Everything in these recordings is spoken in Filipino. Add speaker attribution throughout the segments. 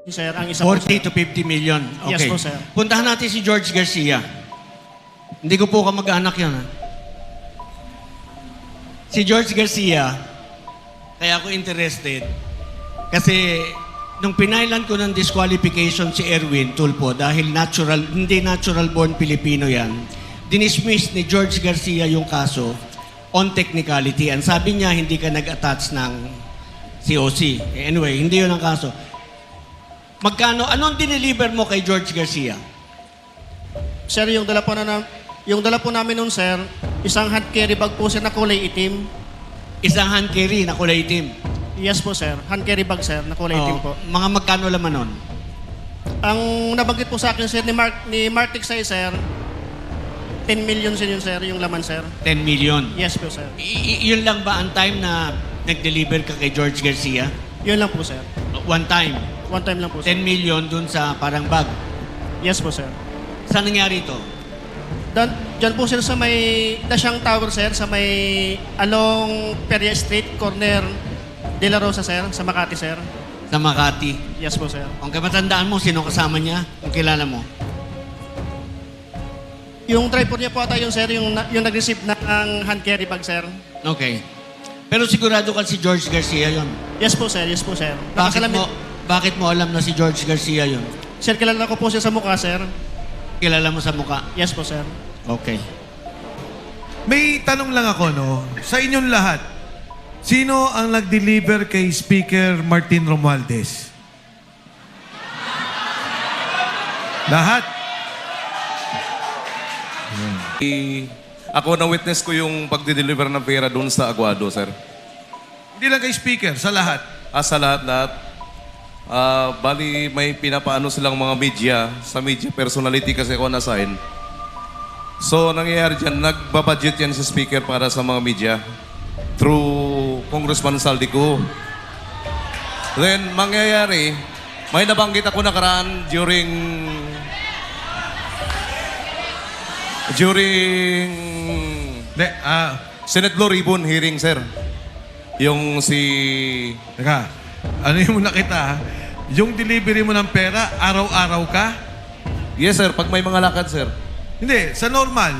Speaker 1: Sir, ang isa po,
Speaker 2: 40
Speaker 1: sir.
Speaker 2: to 50 million. Okay.
Speaker 1: Yes po, sir.
Speaker 2: Puntahan natin si George Garcia. Hindi ko po kamag-anak yan, ha? Si George Garcia, kaya ako interested, kasi nung pinailan ko ng disqualification si Erwin Tulfo dahil hindi natural born Pilipino yan, dinismiss ni George Garcia yung kaso on technicality. Ang sabi niya, hindi ka nag-attach ng COC. Anyway, hindi yun ang kaso. Anong dineliver mo kay George Garcia?
Speaker 1: Sir, yung dala po namin nun, sir, isang hand carry bag po, sir, na kulay itim.
Speaker 2: Isang hand carry na kulay itim.
Speaker 1: Yes po, sir. Hand carry bag, sir, na kulay itim po.
Speaker 2: Mga magkano laman nun?
Speaker 1: Ang nabanggit po sa akin, sir, ni Mark Tiksay, sir, 10 million sir yun, sir, yung laman, sir.
Speaker 2: 10 million.
Speaker 1: Yes po, sir.
Speaker 2: Yun lang ba ang time na nag-deliver ka kay George Garcia?
Speaker 1: Yun lang po, sir.
Speaker 2: One time.
Speaker 1: One time lang po, sir.
Speaker 2: 10 million dun sa parang bag.
Speaker 1: Yes po, sir.
Speaker 2: Saan nangyari ito?
Speaker 1: Diyan po, sir, sa may Dasyang Tower, sir, sa may along Peria Street, corner De La Rosa, sir, sa Makati, sir.
Speaker 2: Sa Makati.
Speaker 1: Yes po, sir.
Speaker 2: Kung matandaan mo, sino kasama niya? Kung kilala mo?
Speaker 1: Yung driver niya po ata yun, sir, yung nag-receive ng hand carry bag, sir.
Speaker 2: Okay. Pero sigurado ka si George Garcia yun.
Speaker 1: Yes po, sir. Yes po, sir.
Speaker 2: Bakit mo alam na si George Garcia yun?
Speaker 1: Sir, kilala ko po siya sa mukha, sir.
Speaker 2: Kilala mo sa mukha?
Speaker 1: Yes po, sir.
Speaker 2: Okay.
Speaker 3: May tanong lang ako, no? Sa inyong lahat, sino ang nag-deliver kay Speaker Martin Romualdez? Lahat?
Speaker 4: Ako na-witness ko yung pagdi-deliver ng pera doon sa Aguado, sir.
Speaker 3: Hindi lang kay Speaker, sa lahat.
Speaker 4: Sa lahat. Bali, may pinapaano silang mga media. Sa media personality kasi ako na-assign. So, nangyayari dyan, nagbabudget yan sa speaker para sa mga media through Congressman Saldico. Then, mangyayari, may nabanggit ako nakaraan during Senate Blue Ribbon hearing, sir. Yung
Speaker 3: Teka, ano yung nakita, ha? Yung delivery mo ng pera, araw-araw ka?
Speaker 4: Yes, sir. Pag may mga lakad, sir.
Speaker 3: Hindi, sa normal.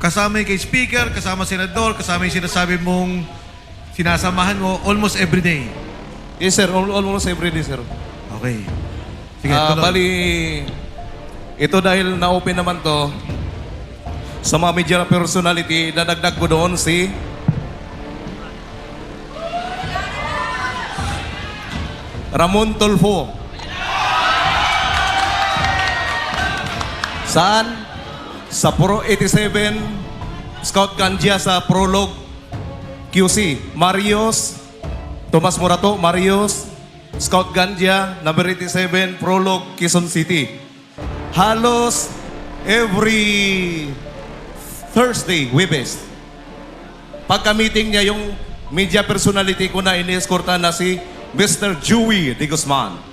Speaker 3: Kasama yung kay Speaker, kasama Senador, kasama yung sinasabi mong sinasamahan mo almost every day.
Speaker 4: Yes, sir. Almost every day, sir.
Speaker 3: Okay. Sige, tuloy.
Speaker 4: Bali, ito dahil na-open naman to, sa mga media personality, dadagdag ko doon si Ramon Tulfo. Saan? Sa Pro 87, Scout Gandia sa Prologue QC. Marios, Tomas Morato, Marios, Scout Gandia, number 87, Prologue, Quezon City. Halos every Thursday, Webes. Pagka-meeting niya, yung media personality ko na ini-escorta na si Mr. Joey de Guzman.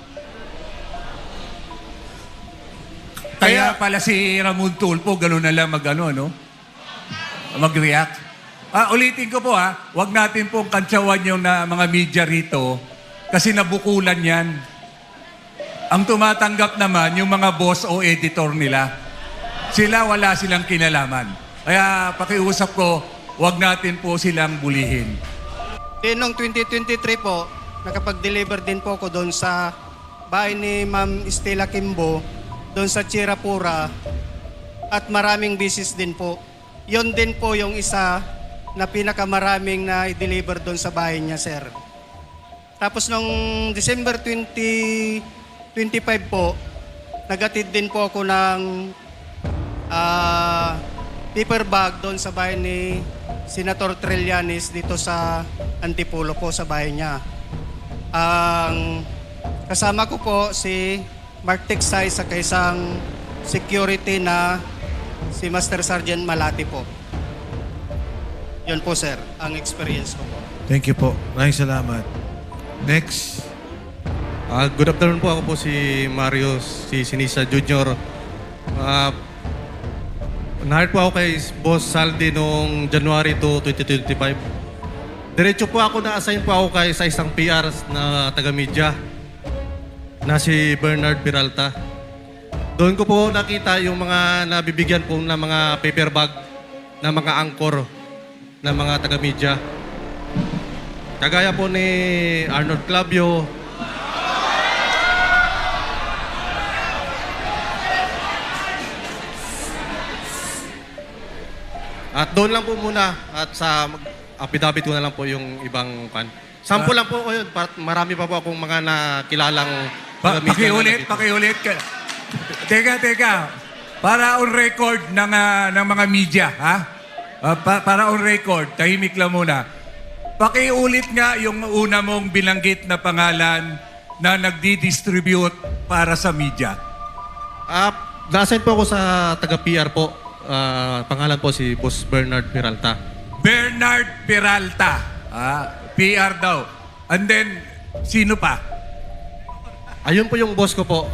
Speaker 5: Kaya pala si Ramon Tulfo, gano'n na lang mag-react. Ulitin ko po huwag natin pong kantsawan yung mga media rito kasi nabukulan yan. Ang tumatanggap naman yung mga boss o editor nila. Wala silang kinalaman. Kaya pakiusap ko, huwag natin po silang bulihin.
Speaker 6: Noong 2023 po, nakapag-deliver din po ako doon sa bahay ni Ma'am Estela Kimbo, doon sa Chirapura, at maraming business din po. Yon din po yung isa na pinakamaraming na i-deliver doon sa bahay niya, sir. Tapos noong December 2025 po, nagatid din po ako ng paper bag doon sa bahay ni Senator Trillanes dito sa Antipolo po sa bahay niya. Ang kasama ko po si Mark Tiksay sa isang security na si Master Sergeant Malati po. Yun po, sir, ang experience ko po.
Speaker 3: Thank you po. Maraming salamat. Next.
Speaker 7: Good afternoon po. Ako po si Mario, si Sinisa Jr. Na-hire po ako kay Boss Saldi noong January 2, 2025. Diretso po ako na-assign po ako sa isang PR na taga-media. na si Bernard Peralta. Doon ko po nakita yung mga nabibigyan po ng mga paper bag na mga angkor na mga taga-media. Kagaya po ni Arnold Clavio, at doon lang po muna at sa affidavit ko na lang po yung ibang pan. Sample lang po ko yun. Marami pa po akong mga nakilalang taga-media na
Speaker 5: Pakiulit. Teka. Para on record ng mga media, ha? Para on record, tahimik lang muna. Pakiulit nga yung una mong binanggit na pangalan na nagdi-distribute para sa media.
Speaker 7: Na-assign po ako sa taga-PR po. Pangalan po si Boss Bernard Peralta.
Speaker 5: Bernard Peralta. PR daw. And then, sino pa?
Speaker 7: Ayun po yung boss ko po.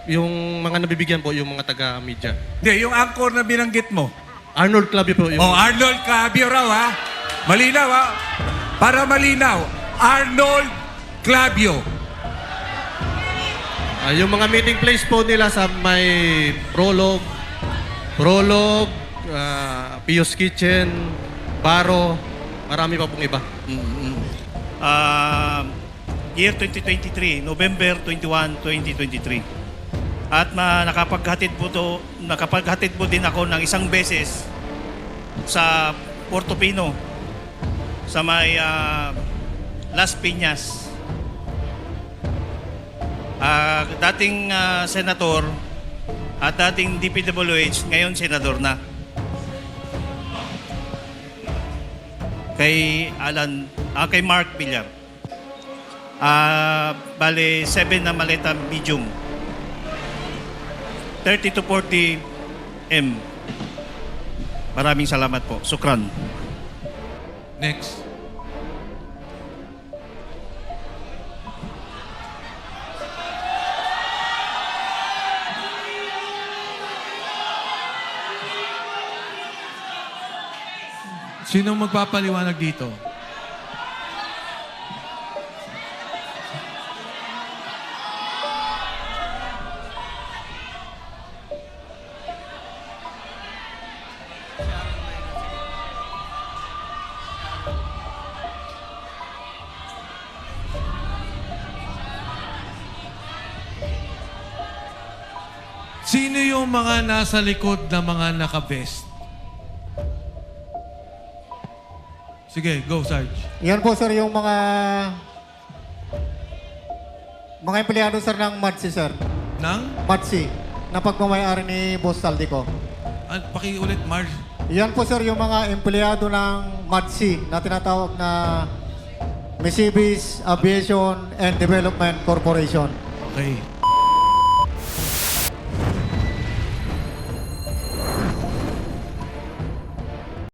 Speaker 7: Yung mga nabibigyan po, yung mga taga-media.
Speaker 5: Hindi, yung anchor na binanggit mo.
Speaker 7: Arnold Clavio po. Yung,
Speaker 5: Arnold Clavio raw, ha? Malinaw, ha? Para malinaw, Arnold Clavio.
Speaker 7: yung mga meeting place po nila sa may Prolog, Pios Kitchen, Baro, marami pa pong iba.
Speaker 8: Year 2023, November 21, 2023. At nakapaghatid po din ako ng isang beses sa Puerto Pino, sa may Las Piñas. Dating senator at dating DPWH, ngayon senador na. Kay kay Mark Villar. Bale, 7 na maleta medium. 30 to 40 M. Maraming salamat po. Sukran.
Speaker 3: Next. Sino magpapaliwanag dito? Sino yung mga nasa likod na mga naka-vest? Sige, go, Sarge.
Speaker 9: Yan po sir yung mga empleyado sir ng MADSI sir.
Speaker 3: Nang?
Speaker 9: MADSI na pagmamayari ni Boss Saldico.
Speaker 3: Pakiulit, Marge.
Speaker 9: Yan po sir yung mga empleyado ng MADSI na tinatawag na Misibis Aviation and Development Corporation.
Speaker 3: Okay.